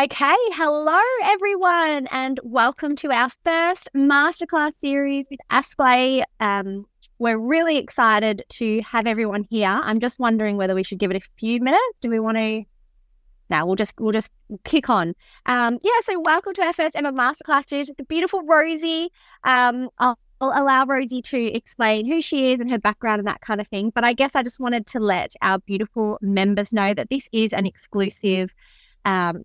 Okay, hello everyone, and welcome to our first Masterclass series with Askle. We're really excited to have everyone here. I'm just wondering whether we should give it a few minutes. Do we want to? No, we'll just kick on. So welcome to our first ever Masterclass series with the beautiful Rosie. I'll allow Rosie to explain who she is and her background and that kind of thing. But I guess I just wanted to let our beautiful members know that this is an exclusive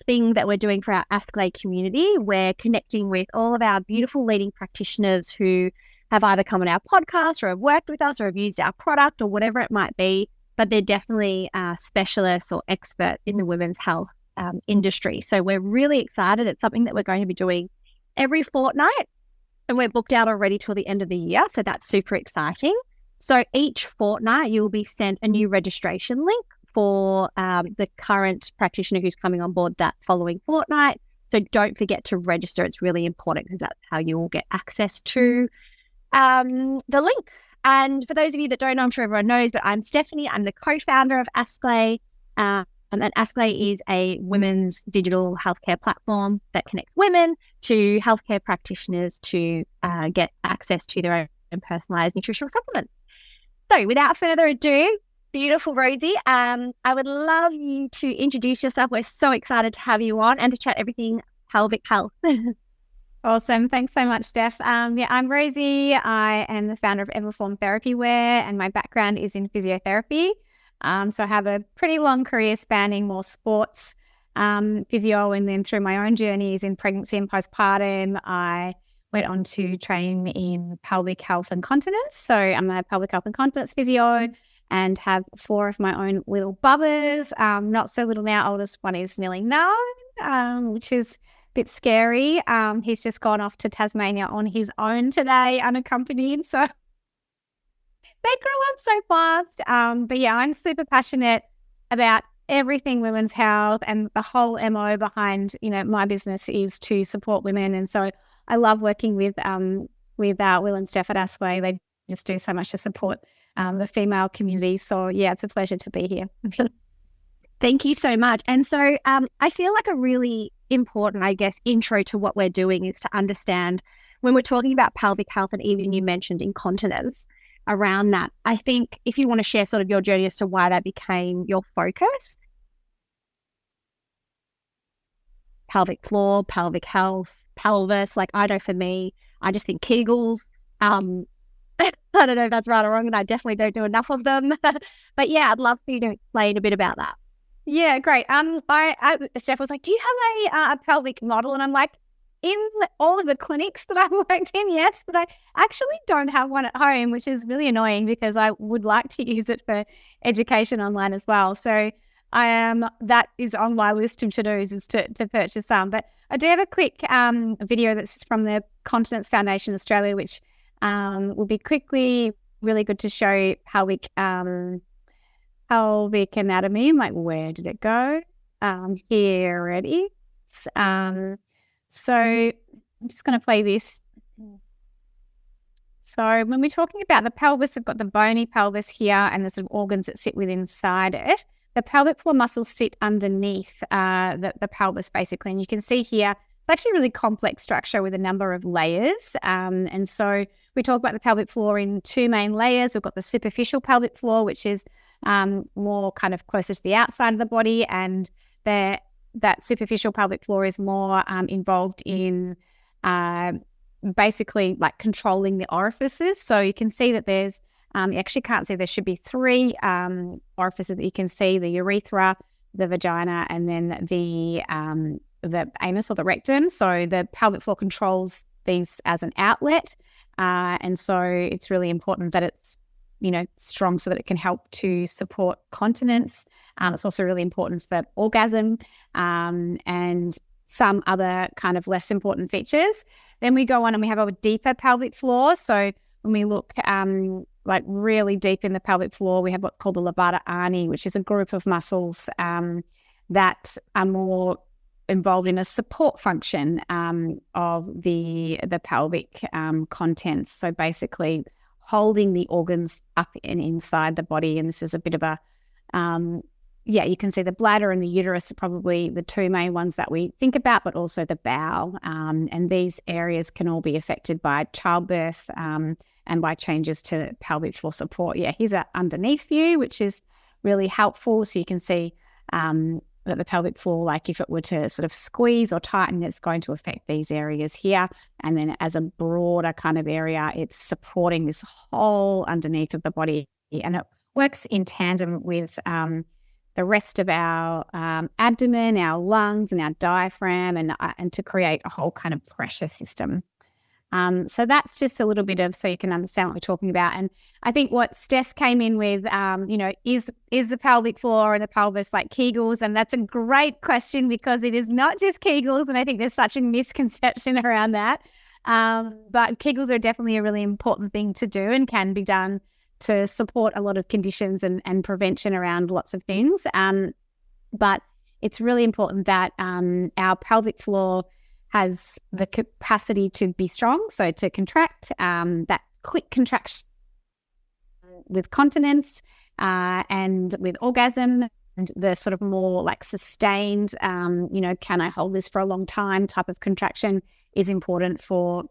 thing that we're doing for our Askle community. We're connecting with all of our beautiful leading practitioners who have either come on our podcast or have worked with us or have used our product or whatever it might be, but they're definitely specialists or experts in the women's health industry. So we're really excited. It's something that we're going to be doing every fortnight, and we're booked out already till the end of the year. So that's super exciting. So each fortnight you'll be sent a new registration link for the current practitioner who's coming on board that following fortnight. So don't forget to register. It's really important because that's how you will get access to the link. And for those of you that don't know, I'm sure everyone knows, but I'm Stephanie. I'm the co-founder of Askle. And Askle is a women's digital healthcare platform that connects women to healthcare practitioners to get access to their own personalised nutritional supplements. So without further ado, beautiful Rosie, I would love you to introduce yourself. We're so excited to have you on and to chat everything pelvic health. Awesome. Thanks so much, Steph. I'm Rosie. I am the founder of Everform Therapywear, and my background is in physiotherapy. So I have a pretty long career spanning more sports physio, and then through my own journeys in pregnancy and postpartum, I went on to train in pelvic health and continence. So I'm a pelvic health and continence physio and have 4 of my own little bubbers. Not so little now. Oldest one is nearly 9, which is a bit scary. He's just gone off to Tasmania on his own today, unaccompanied. So they grow up so fast. But yeah, I'm super passionate about everything women's health, and the whole MO behind, my business is to support women. And so I love working with Will and Steph at Askle. They just do so much to support the female community. So yeah, it's a pleasure to be here. Thank you so much. And so I feel like a really important, intro to what we're doing is to understand when we're talking about pelvic health, and even you mentioned incontinence around that. I think if you want to share sort of your journey as to why that became your focus. Pelvic floor, pelvic health, pelvis. Like I know for me, I just think Kegels. I don't know if that's right or wrong, and I definitely don't do enough of them. But yeah, I'd love for you to explain a bit about that. Yeah, great. Steph was like, "Do you have a pelvic model?" And I'm like, "In all of the clinics that I've worked in, yes, but I actually don't have one at home," which is really annoying because I would like to use it for education online as well. So that is on my list of to-dos, is to purchase some. But I do have a quick video that's from the Continence Foundation Australia, which will be quickly really good to show pelvic anatomy. I'm like, where did it go? Here it is. So I'm just going to play this. So when we're talking about the pelvis, we've got the bony pelvis here and the sort of organs that sit within inside it. The pelvic floor muscles sit underneath the pelvis, basically. And you can see here, it's actually a really complex structure with a number of layers. And so we talk about the pelvic floor in 2 main layers. We've got the superficial pelvic floor, which is more kind of closer to the outside of the body. And that superficial pelvic floor is more involved in basically like controlling the orifices. So you can see that there's, you actually can't see, there should be 3 orifices that you can see: the urethra, the vagina, and then the anus or the rectum. So the pelvic floor controls these as an outlet. And so it's really important that it's, strong so that it can help to support continence. It's also really important for orgasm and some other kind of less important features. Then we go on and we have a deeper pelvic floor. So when we look like really deep in the pelvic floor, we have what's called the levator ani, which is a group of muscles that are more involved in a support function of the pelvic contents. So basically holding the organs up and inside the body. And this is a bit of a you can see the bladder and the uterus are probably the two main ones that we think about, but also the bowel. And these areas can all be affected by childbirth and by changes to pelvic floor support. Yeah, here's an underneath view, which is really helpful. So you can see that the pelvic floor, like if it were to sort of squeeze or tighten, it's going to affect these areas here. And then as a broader kind of area, it's supporting this whole underneath of the body. And it works in tandem with the rest of our abdomen, our lungs and our diaphragm, and to create a whole kind of pressure system. So that's just a little bit of, so you can understand what we're talking about. And I think what Steph came in with, is the pelvic floor and the pelvis like Kegels? And that's a great question because it is not just Kegels. And I think there's such a misconception around that. But Kegels are definitely a really important thing to do and can be done to support a lot of conditions and prevention around lots of things. But it's really important that our pelvic floor has the capacity to be strong, so to contract, that quick contraction with continence and with orgasm, and the sort of more like sustained, can I hold this for a long time type of contraction is important for,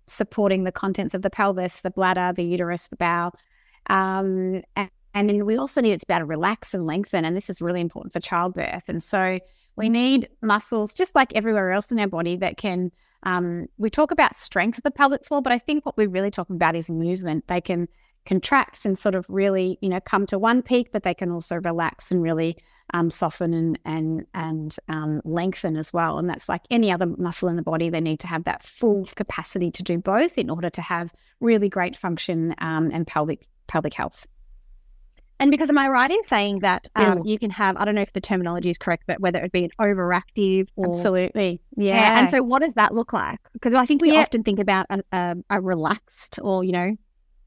supporting the contents of the pelvis, the bladder, the uterus, the bowel. And then we also need it to be able to relax and lengthen, and this is really important for childbirth. And so we need muscles, just like everywhere else in our body, that can, we talk about strength of the pelvic floor, but I think what we're really talking about is movement. They can contract and sort of really, come to one peak, but they can also relax and really soften and lengthen as well. And that's like any other muscle in the body. They need to have that full capacity to do both in order to have really great function and pelvic health. And because am I right in saying that you can have, I don't know if the terminology is correct, but whether it be an overactive or... Absolutely. Yeah. And so what does that look like? Because I think we often think about a relaxed or,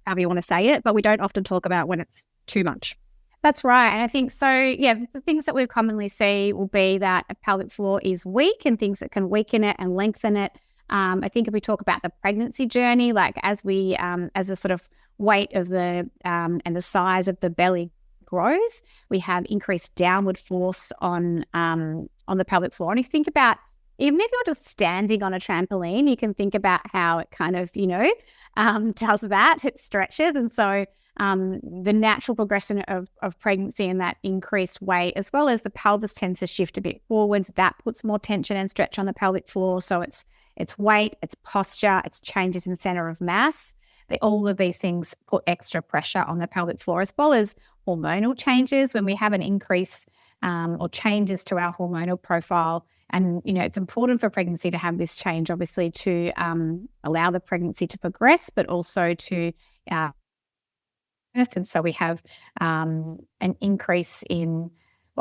however you want to say it, but we don't often talk about when it's too much. That's right. And I think so, the things that we commonly see will be that a pelvic floor is weak and things that can weaken it and lengthen it. I think if we talk about the pregnancy journey, like as we, as the sort of weight of the and the size of the belly grows, we have increased downward force on the pelvic floor. And if you think about, even if you're just standing on a trampoline, you can think about how it kind of, does that, it stretches. And so the natural progression of pregnancy and that increased weight, as well as the pelvis tends to shift a bit forwards, that puts more tension and stretch on the pelvic floor. So it's weight, it's posture, it's changes in center of mass. All of these things put extra pressure on the pelvic floor, as well as hormonal changes when we have an increase or changes to our hormonal profile. And, it's important for pregnancy to have this change, obviously, to allow the pregnancy to progress, but also to and so we have an increase in,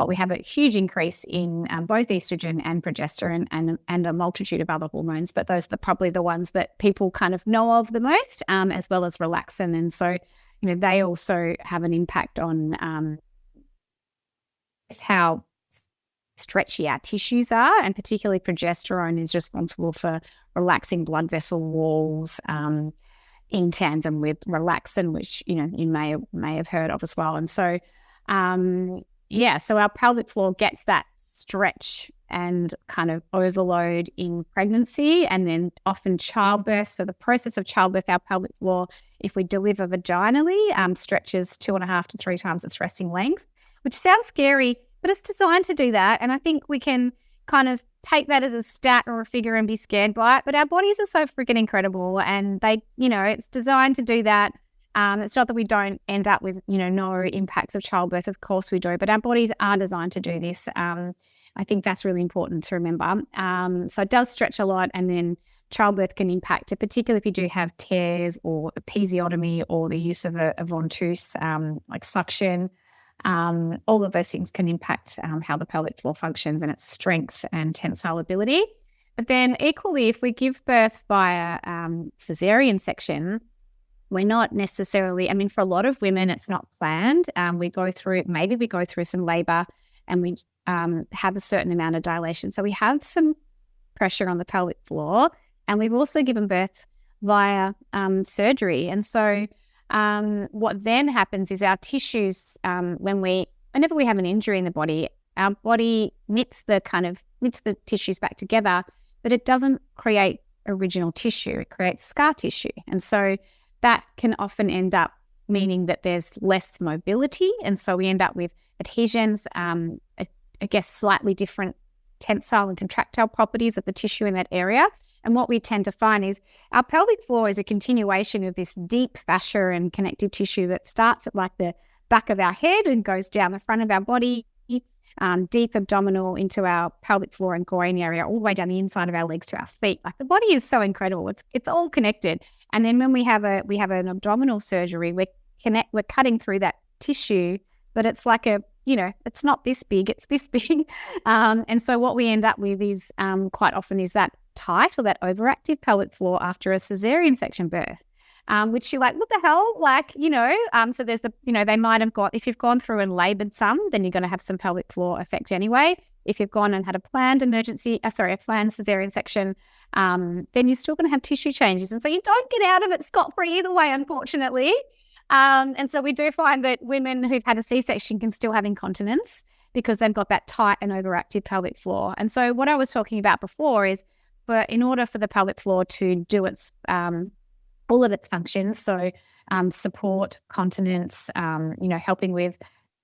we have a huge increase in both estrogen and progesterone and a multitude of other hormones, but those are probably the ones that people kind of know of the most, as well as relaxin. And so, they also have an impact on how stretchy our tissues are, and particularly progesterone is responsible for relaxing blood vessel walls in tandem with relaxin, which, you may have heard of as well. And so, so our pelvic floor gets that stretch and kind of overload in pregnancy and then often childbirth. So the process of childbirth, our pelvic floor, if we deliver vaginally, stretches 2.5 to 3 times its resting length, which sounds scary, but it's designed to do that. And I think we can kind of take that as a stat or a figure and be scared by it. But our bodies are so freaking incredible, and they, it's designed to do that. It's not that we don't end up with, no impacts of childbirth. Of course we do, but our bodies are designed to do this. I think that's really important to remember. So it does stretch a lot, and then childbirth can impact it, particularly if you do have tears or episiotomy or the use of a ventouse, like suction. All of those things can impact how the pelvic floor functions and its strength and tensile ability. But then equally, if we give birth via cesarean section, we're not necessarily, for a lot of women, it's not planned. We go through some labor and we have a certain amount of dilation. So we have some pressure on the pelvic floor, and we've also given birth via surgery. And so what then happens is our tissues, when we whenever we have an injury in the body, our body knits the tissues back together, but it doesn't create original tissue. It creates scar tissue. And so that can often end up meaning that there's less mobility. And so we end up with adhesions, I guess slightly different tensile and contractile properties of the tissue in that area. And what we tend to find is our pelvic floor is a continuation of this deep fascia and connective tissue that starts at like the back of our head and goes down the front of our body, deep abdominal into our pelvic floor and groin area, all the way down the inside of our legs to our feet. Like the body is so incredible. It's all connected. And then when we have an abdominal surgery, we're cutting through that tissue, but it's like it's not this big, it's this big. And so what we end up with is quite often is that tight or that overactive pelvic floor after a cesarean section birth, which you're like, what the hell? Like, so there's they might have got, if you've gone through and labored some, then you're going to have some pelvic floor effect anyway. If you've gone and had a planned cesarean section, then you're still going to have tissue changes. And so you don't get out of it scot-free either way, unfortunately. And so we do find that women who've had a C-section can still have incontinence because they've got that tight and overactive pelvic floor. And so what I was talking about before is in order for the pelvic floor to do its all of its functions, so support, continence, helping with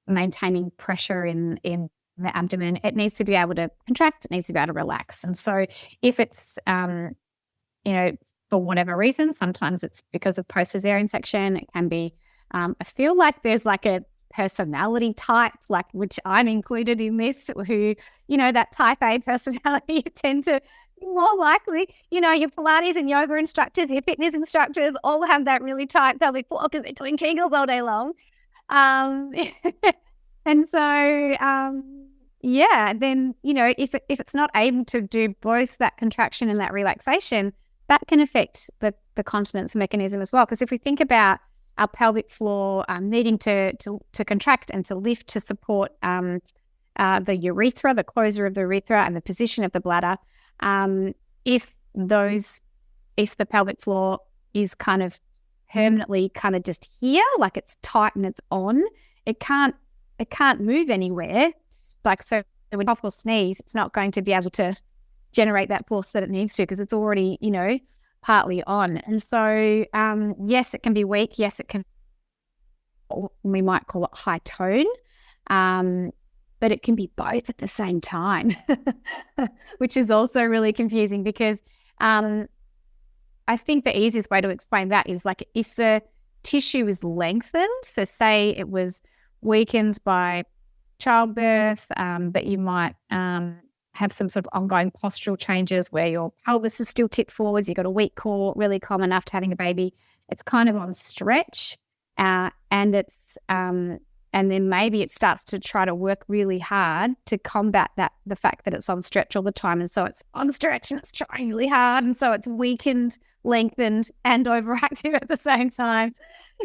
maintaining pressure in the abdomen, it needs to be able to contract, it needs to be able to relax. And so if it's, for whatever reason, sometimes it's because of post-cesarean section, it can be, I feel like there's like a personality type, like which I'm included in this, who, that type A personality, you tend to be more likely, your Pilates and yoga instructors, your fitness instructors all have that really tight pelvic floor because they're doing Kegels all day long. And so, then, if it's not able to do both that contraction and that relaxation, that can affect the continence mechanism as well. Because if we think about our pelvic floor needing to contract and to lift to support the urethra, the closure of the urethra and the position of the bladder, if the pelvic floor is kind of permanently kind of just here, like it's tight and it's on, it can't move anywhere. Like, so when you cough or sneeze, it's not going to be able to generate that force that it needs to because it's already, partly on. And so, yes, it can be weak. Yes, it can, we might call it high tone, but it can be both at the same time, which is also really confusing because I think the easiest way to explain that is like if the tissue is lengthened, so say it was weakened by childbirth, but you might have some sort of ongoing postural changes where your pelvis is still tipped forwards, you've got a weak core, really common after having a baby. It's kind of on stretch, and it's and then maybe it starts to try to work really hard to combat the fact that it's on stretch all the time, and so it's on stretch and it's trying really hard, and so it's weakened, lengthened, and overactive at the same time.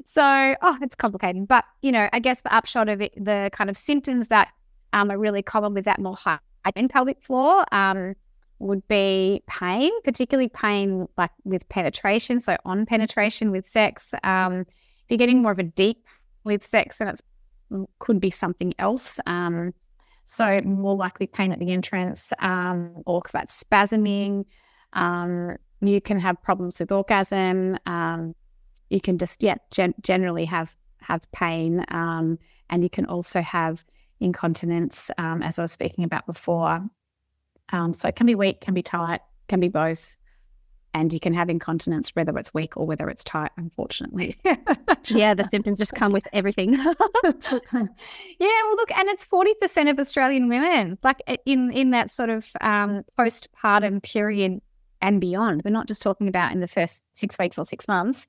So, it's complicated. But I guess the upshot of it, the kind of symptoms that are really common with that more high in pelvic floor would be pain, particularly pain like with penetration, so on penetration with sex. If you're getting more of a deep with sex, then it could be something else. So more likely pain at the entrance, or if that's spasming. You can have problems with orgasm. You can just generally have pain, and you can also have incontinence, as I was speaking about before. So it can be weak, can be tight, can be both. And you can have incontinence whether it's weak or whether it's tight, unfortunately. Yeah, the symptoms just come with everything. Yeah, well, look, and it's 40% of Australian women, like in that sort of postpartum period and beyond. We're not just talking about in the first 6 weeks or 6 months.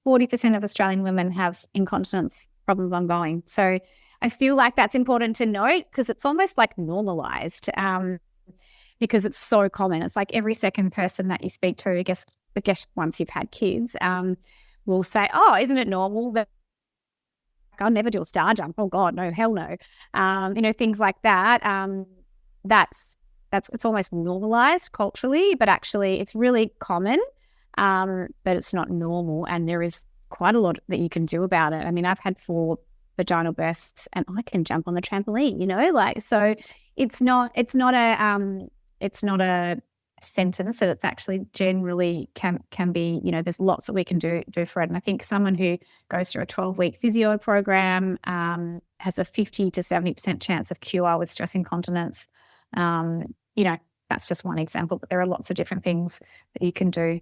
40% of Australian women have incontinence problems ongoing. So I feel like that's important to note because it's almost like normalized because it's so common. It's like every second person that you speak to, I guess once you've had kids, will say, oh, isn't it normal that I'll never do a star jump? Oh God, no, hell no. Things like that. It's almost normalized culturally, but actually it's really common, but it's not normal. And there is quite a lot that you can do about it. I mean, I've had 4 vaginal births and I can jump on the trampoline, so it's not a sentence that it's actually generally can be, there's lots that we can do for it. And I think someone who goes through a 12-week physio program has a 50 to 70% chance of cure with stress incontinence. That's just one example, but there are lots of different things that you can do.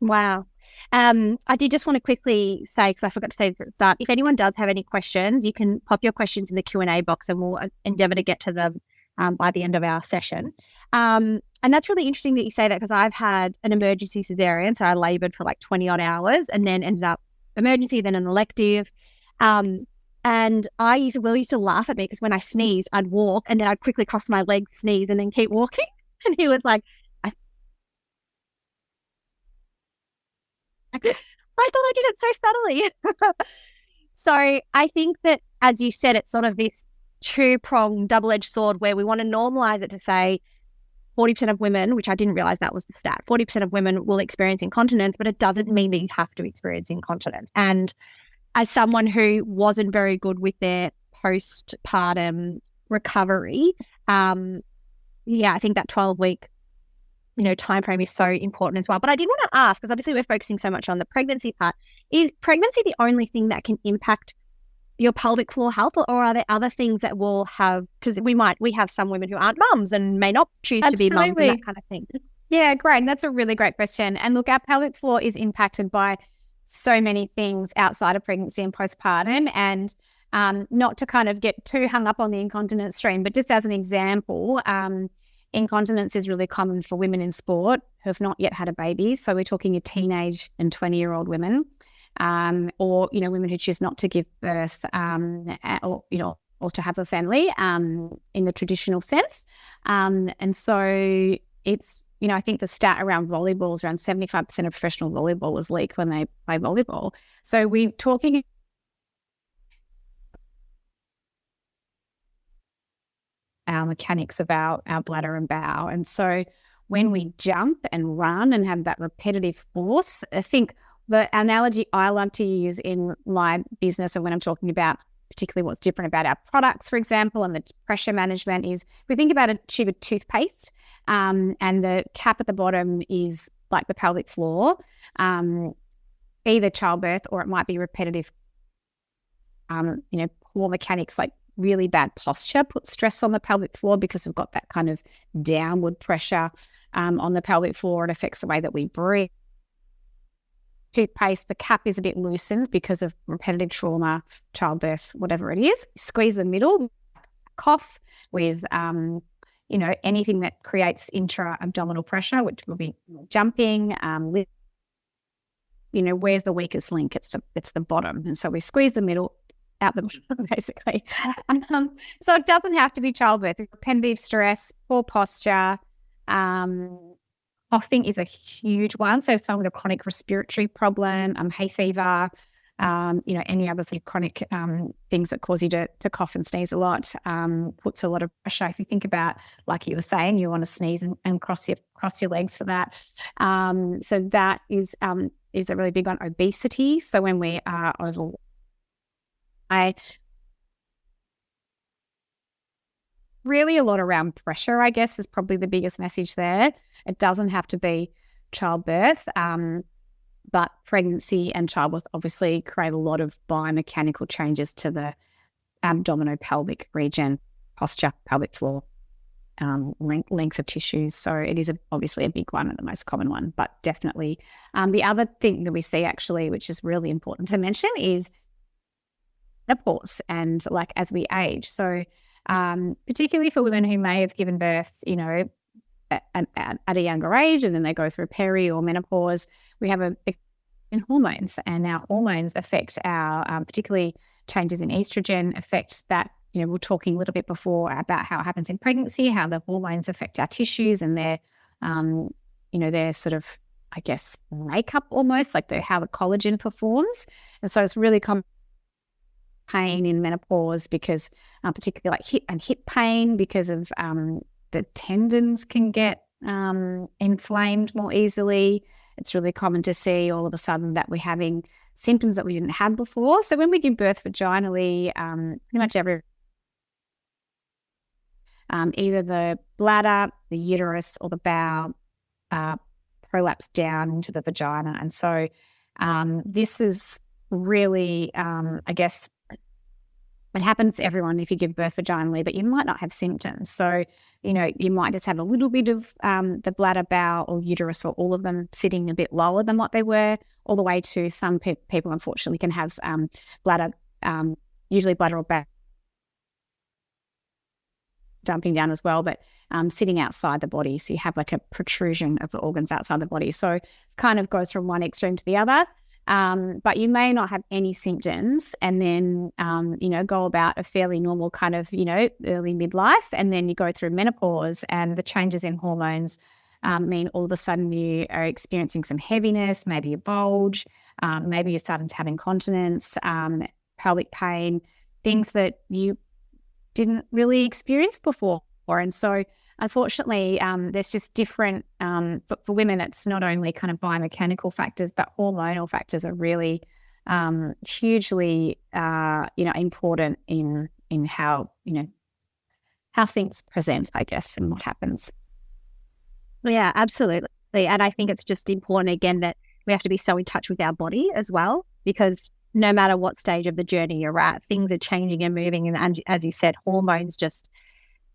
Wow. I did just want to quickly say, because I forgot to say at the start, if anyone does have any questions, you can pop your questions in the Q&A box and we'll endeavour to get to them by the end of our session. And that's really interesting that you say that, because I've had an emergency cesarean, so I laboured for like 20 odd hours and then ended up emergency, then an elective. And Will used to laugh at me because when I sneezed, I'd walk and then I'd quickly cross my legs, sneeze, and then keep walking. And he was like, I thought I did it so subtly. So I think that, as you said, it's sort of this two-pronged, double-edged sword where we want to normalize it to say 40% of women, which I didn't realize that was the stat, 40% of women will experience incontinence, but it doesn't mean that you have to experience incontinence. And as someone who wasn't very good with their postpartum recovery, I think that 12-week time frame is so important as well. But I did want to ask, because obviously we're focusing so much on the pregnancy part, is pregnancy the only thing that can impact your pelvic floor health, or are there other things that will have, because we have some women who aren't mums and may not choose to be mums and that kind of thing. Yeah, great. And that's a really great question. And look, our pelvic floor is impacted by so many things outside of pregnancy and postpartum, and not to kind of get too hung up on the incontinence stream, but just as an example, incontinence is really common for women in sport who have not yet had a baby. So we're talking your teenage and 20-year-old women, or women who choose not to give birth, or to have a family in the traditional sense. And so it's, I think the stat around volleyball is around 75% of professional volleyballers leak when they play volleyball. So we're talking our mechanics of our bladder and bowel. And so when we jump and run and have that repetitive force, I think the analogy I love to use in my business and when I'm talking about particularly what's different about our products, for example, and the pressure management is, we think about a tube of toothpaste, and the cap at the bottom is like the pelvic floor, either childbirth or it might be repetitive, poor mechanics like really bad posture put stress on the pelvic floor because we've got that kind of downward pressure on the pelvic floor. It affects the way that we breathe. Toothpaste, the cap is a bit loosened because of repetitive trauma, childbirth, whatever it is. Squeeze the middle, cough with, anything that creates intra-abdominal pressure, which will be jumping. Where's the weakest link? It's the bottom. And so we squeeze the middle out the bottom, basically. So it doesn't have to be childbirth. Repetitive stress, poor posture, coughing is a huge one. So someone with a chronic respiratory problem, hay fever, any other sort of chronic things that cause you to cough and sneeze a lot, puts a lot of pressure. If you think about, like you were saying, you want to sneeze and cross your legs for that. So that is a really big one. Obesity. So when we are overweight, really a lot around pressure, I guess, is probably the biggest message there. It doesn't have to be childbirth, but pregnancy and childbirth obviously create a lot of biomechanical changes to the abdominopelvic region, posture, pelvic floor, length of tissues. So it is obviously a big one and the most common one, but definitely. The other thing that we see actually, which is really important to mention, is menopause and like as we age. So particularly for women who may have given birth, at a younger age, and then they go through peri or menopause, we have in hormones, and our hormones affect our, particularly changes in estrogen affect that. We're talking a little bit before about how it happens in pregnancy, how the hormones affect our tissues and their, their sort of, I guess, makeup almost, like how the collagen performs. And so it's really common pain in menopause because particularly like hip pain because of the tendons can get inflamed more easily. It's really common to see all of a sudden that we're having symptoms that we didn't have before. So when we give birth vaginally, pretty much either the bladder, the uterus, or the bowel prolapse down into the vagina. And so this is really, I guess, it happens to everyone if you give birth vaginally, but you might not have symptoms. So, you might just have a little bit of the bladder, bowel, or uterus, or all of them sitting a bit lower than what they were, all the way to some people, unfortunately, can have bladder, usually bladder or bowel dumping down as well, but sitting outside the body. So you have like a protrusion of the organs outside the body. So it kind of goes from one extreme to the other. But you may not have any symptoms and then, go about a fairly normal kind of, early midlife. And then you go through menopause, and the changes in hormones mean all of a sudden you are experiencing some heaviness, maybe a bulge, maybe you're starting to have incontinence, pelvic pain, things that you didn't really experience before. And so unfortunately, there's just different, for women, it's not only kind of biomechanical factors, but hormonal factors are really hugely, important in how, how things present, I guess, and what happens. Yeah, absolutely. And I think it's just important, again, that we have to be so in touch with our body as well, because no matter what stage of the journey you're at, things are changing and moving. And as you said, hormones just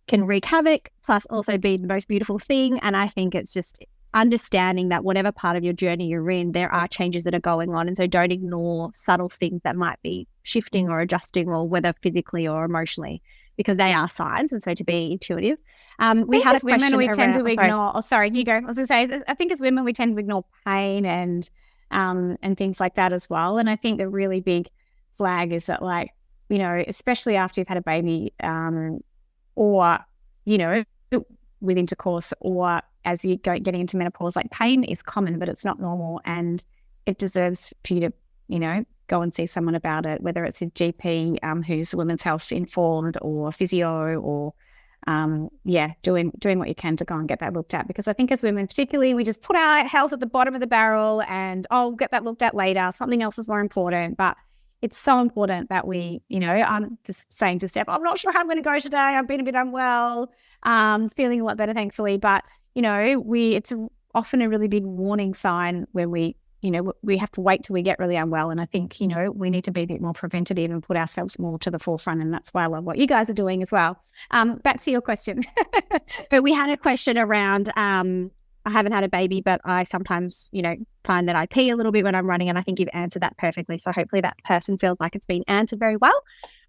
can wreak havoc, plus also be the most beautiful thing. And I think it's just understanding that whatever part of your journey you're in, there are changes that are going on. And so don't ignore subtle things that might be shifting or adjusting, or whether physically or emotionally, because they are signs. And so to be intuitive. We had a question women, we tend to ignore. Sorry. Oh, sorry, you go. I was going to say, I think as women, we tend to ignore pain and things like that as well. And I think the really big flag is that, like, especially after you've had a baby, or, with intercourse, or as you go getting into menopause, like, pain is common, but it's not normal, and it deserves for you to, go and see someone about it, whether it's a GP who's women's health informed, or physio, or doing what you can to go and get that looked at. Because I think as women particularly, we just put our health at the bottom of the barrel and, I'll get that looked at later, something else is more important. But it's so important that we, I'm just saying to Steph, I'm not sure how I'm going to go today, I've been a bit unwell, feeling a lot better, thankfully. But, it's often a really big warning sign when we have to wait till we get really unwell. And I think, we need to be a bit more preventative and put ourselves more to the forefront. And that's why I love what you guys are doing as well. Back to your question. But we had a question around, I haven't had a baby, but I sometimes, find that I pee a little bit when I'm running. And I think you've answered that perfectly. So hopefully that person feels like it's been answered very well.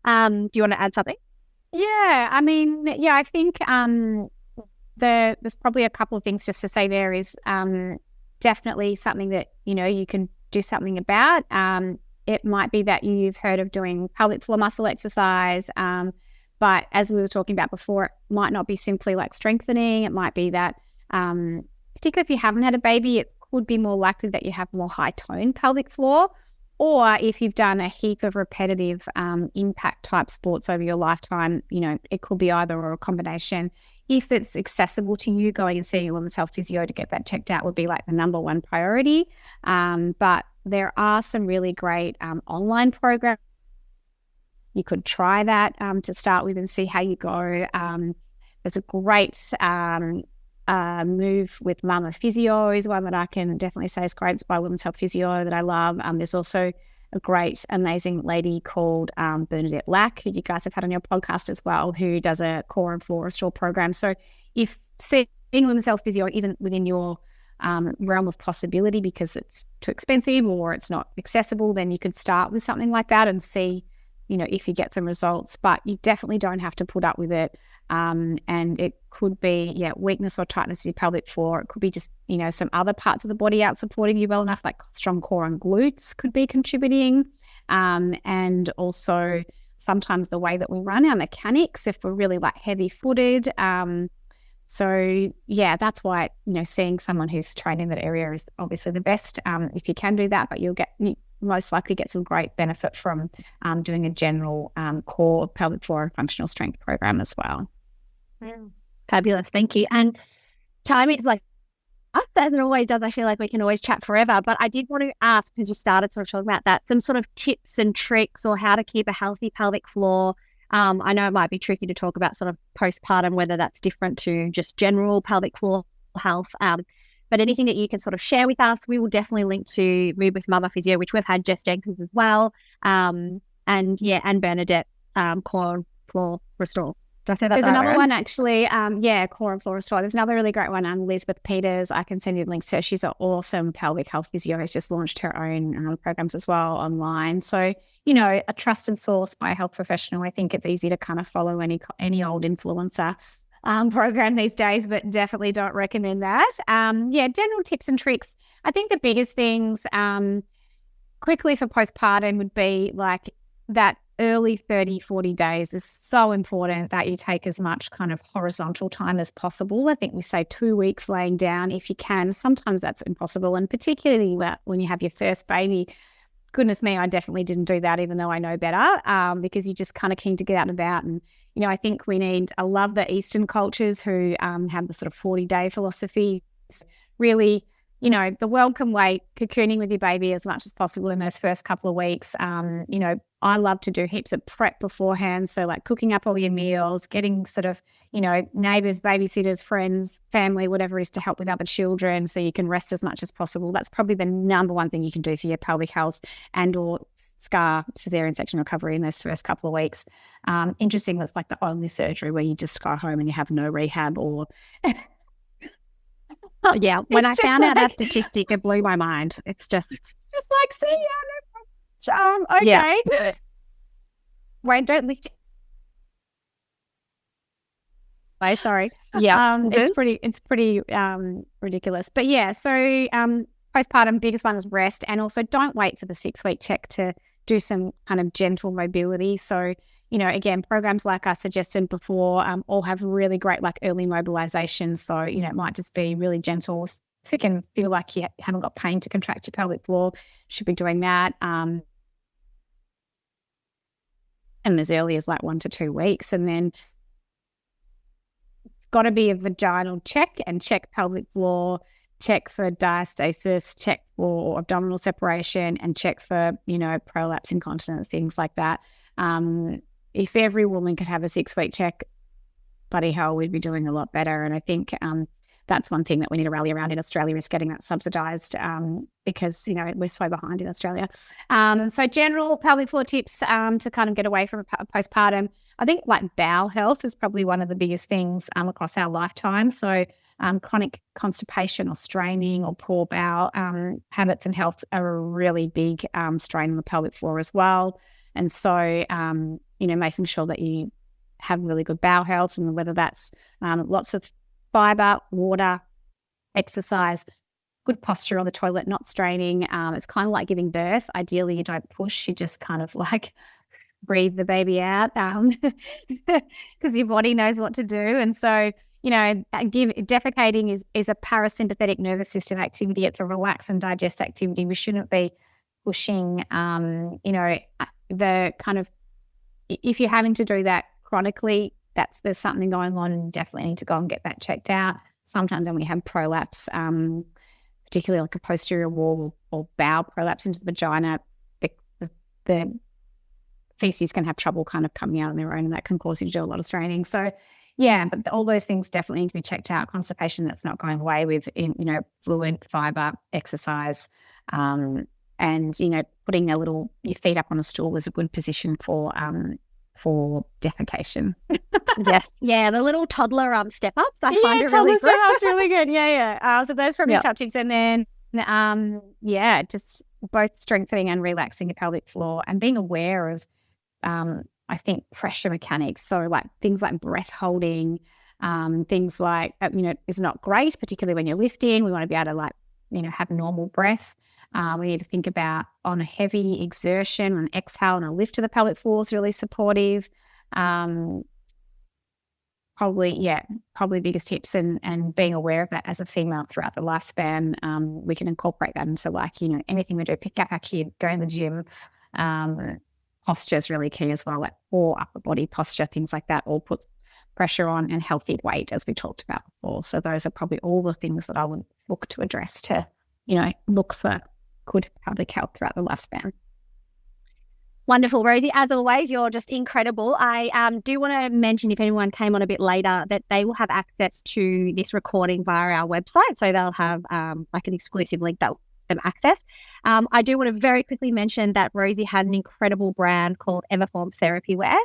Do you want to add something? Yeah, I mean, I think there's probably a couple of things just to say there is definitely something that, you can do something about. It might be that you've heard of doing pelvic floor muscle exercise, but as we were talking about before, it might not be simply like strengthening. It might be that, particularly if you haven't had a baby, it could be more likely that you have more high tone pelvic floor, or if you've done a heap of repetitive impact type sports over your lifetime, it could be either or a combination. If it's accessible to you, going and seeing a women's health physio to get that checked out would be like the number one priority. But there are some really great online programs. You could try that to start with and see how you go. There's a great move with Mama Physio is one that I can definitely say is great. It's by Women's Health Physio that I love. There's also a great, amazing lady called Bernadette Lack, who you guys have had on your podcast as well, who does a core and floor restore program. So if seeing Women's Health Physio isn't within your realm of possibility because it's too expensive or it's not accessible, then you could start with something like that and see, if you get some results. But you definitely don't have to put up with it. And it could be, weakness or tightness in your pelvic floor. It could be just, some other parts of the body aren't supporting you well enough, like strong core and glutes could be contributing. And also sometimes the way that we run our mechanics, if we're really like heavy footed. So that's why, seeing someone who's trained in that area is obviously the best if you can do that, but you most likely get some great benefit from doing a general core pelvic floor and functional strength program as well. Fabulous. Thank you. And time is like us, as it always does, I feel like we can always chat forever. But I did want to ask, because you started sort of talking about that, some sort of tips and tricks or how to keep a healthy pelvic floor. I know it might be tricky to talk about sort of postpartum, whether that's different to just general pelvic floor health. But anything that you can sort of share with us, we will definitely link to Move with Mother Physio, which we've had Jess Jenkins as well. And Bernadette's Core and Floor Restore. Did I say that There's right, another Erin? one actually, Core and Floor Restore. There's another really great one, Elizabeth Peters. I can send you links to her. She's an awesome pelvic health physio. Has just launched her own programs as well online. So, a trusted source by a health professional. I think it's easy to kind of follow any old influencer program these days, but definitely don't recommend that. General tips and tricks. I think the biggest things quickly for postpartum would be like that early 30, 40 days is so important that you take as much kind of horizontal time as possible. I think we say 2 weeks laying down if you can. Sometimes that's impossible. And particularly when you have your first baby, goodness me, I definitely didn't do that, even though I know better, because you're just kind of keen to get out and about. And, I think I love the Eastern cultures who have the sort of 40-day philosophy. Really, the world can wait, cocooning with your baby as much as possible in those first couple of weeks. I love to do heaps of prep beforehand. So like cooking up all your meals, getting sort of, neighbors, babysitters, friends, family, whatever it is to help with other children so you can rest as much as possible. That's probably the number one thing you can do for your pelvic health and or scar cesarean section recovery in those first couple of weeks. Interesting, that's like the only surgery where you just go home and you have no rehab or... Yeah, when I found out that statistic, it blew my mind. It's just like, see ya. Okay. Yeah. Wait, don't lift it. Oh, sorry. Yeah. It's pretty ridiculous. But yeah, so postpartum, biggest one is rest, and also don't wait for the 6-week check to do some kind of gentle mobility. So, again, programs like I suggested before all have really great like early mobilization. So, it might just be really gentle. So you can feel like you haven't got pain to contract your pelvic floor, should be doing that. And as early as like 1 to 2 weeks. And then it's got to be a vaginal check and check pelvic floor, check for diastasis, check for abdominal separation, and check for, prolapse, incontinence, things like that. If every woman could have a 6-week check, bloody hell, we'd be doing a lot better. And I think that's one thing that we need to rally around in Australia is getting that subsidised because, we're so behind in Australia. So general pelvic floor tips to kind of get away from postpartum. I think like bowel health is probably one of the biggest things across our lifetime. So chronic constipation or straining or poor bowel habits and health are a really big strain on the pelvic floor as well. And so, making sure that you have really good bowel health, and whether that's lots of fiber, water, exercise, good posture on the toilet, not straining. It's kind of like giving birth. Ideally, you don't push, you just kind of like breathe the baby out because your body knows what to do. And so, defecating is a parasympathetic nervous system activity. It's a relax and digest activity. We shouldn't be pushing, the kind of, if you're having to do that chronically, there's something going on, and you definitely need to go and get that checked out. Sometimes when we have prolapse, particularly like a posterior wall or bowel prolapse into the vagina, the feces can have trouble kind of coming out on their own, and that can cause you to do a lot of straining. So yeah, but all those things definitely need to be checked out. Constipation that's not going away with, fluid, fiber, exercise, and, putting your feet up on a stool is a good position for defecation. Yes. Yeah, the little toddler step-ups. I find it really good. Step-ups really good. Yeah. So those probably top tips. And then, just both strengthening and relaxing your pelvic floor and being aware of, I think, pressure mechanics. So like things like breath holding, things like, is not great, particularly when you're lifting. We want to be able to have normal breath. We need to think about on a heavy exertion, an exhale and a lift to the pelvic floor is really supportive. Probably biggest tips and being aware of that as a female throughout the lifespan. We can incorporate that into anything we do, pick up our kid, go in the gym. Posture is really key as well, like or upper body posture, things like that, all pressure on, and healthy weight, as we talked about before. So those are probably all the things that I would look to address to, look for good pelvic health throughout the lifespan. Wonderful, Rosie. As always, you're just incredible. I do want to mention, if anyone came on a bit later, that they will have access to this recording via our website. So they'll have like an exclusive link that will give them access. I do want to very quickly mention that Rosie has an incredible brand called Everform Therapywear.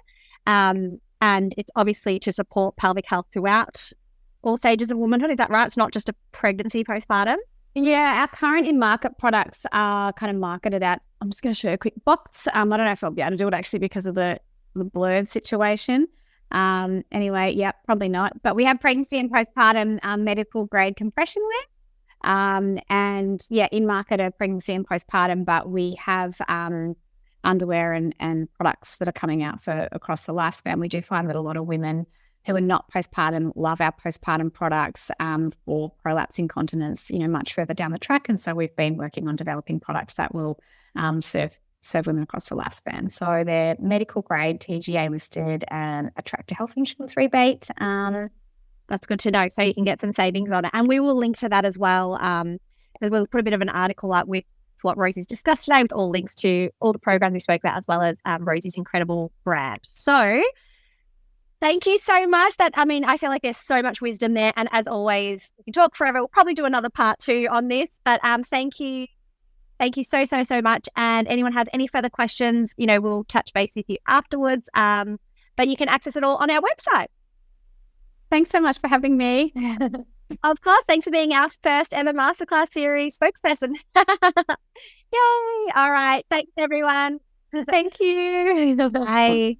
And it's obviously to support pelvic health throughout all stages of womanhood. Is that right? It's not just a pregnancy, postpartum? Yeah, our current in-market products are kind of marketed at, I'm just going to show you a quick box. I don't know if I'll be able to do it actually because of the blurred situation. Anyway, yeah, probably not. But we have pregnancy and postpartum medical grade compression wear. And yeah, in-market are pregnancy and postpartum, but we have underwear and products that are coming out for across the lifespan. We do find that a lot of women who are not postpartum love our postpartum products for prolapse incontinence, much further down the track. And so we've been working on developing products that will serve women across the lifespan. So they're medical grade, TGA listed, and attract a health insurance rebate. That's good to know. So you can get some savings on it. And we will link to that as well. Because we'll put a bit of an article up with what Rosie's discussed today, with all links to all the programs we spoke about, as well as Rosie's incredible brand. So thank you so much. I feel like there's so much wisdom there. And as always, we can talk forever. We'll probably do another part 2 on this. But thank you. Thank you so much. And anyone has any further questions, we'll touch base with you afterwards. But you can access it all on our website. Thanks so much for having me. Of course. Thanks for being our first ever Masterclass series spokesperson. Yay. All right. Thanks, everyone. Thank you. Bye.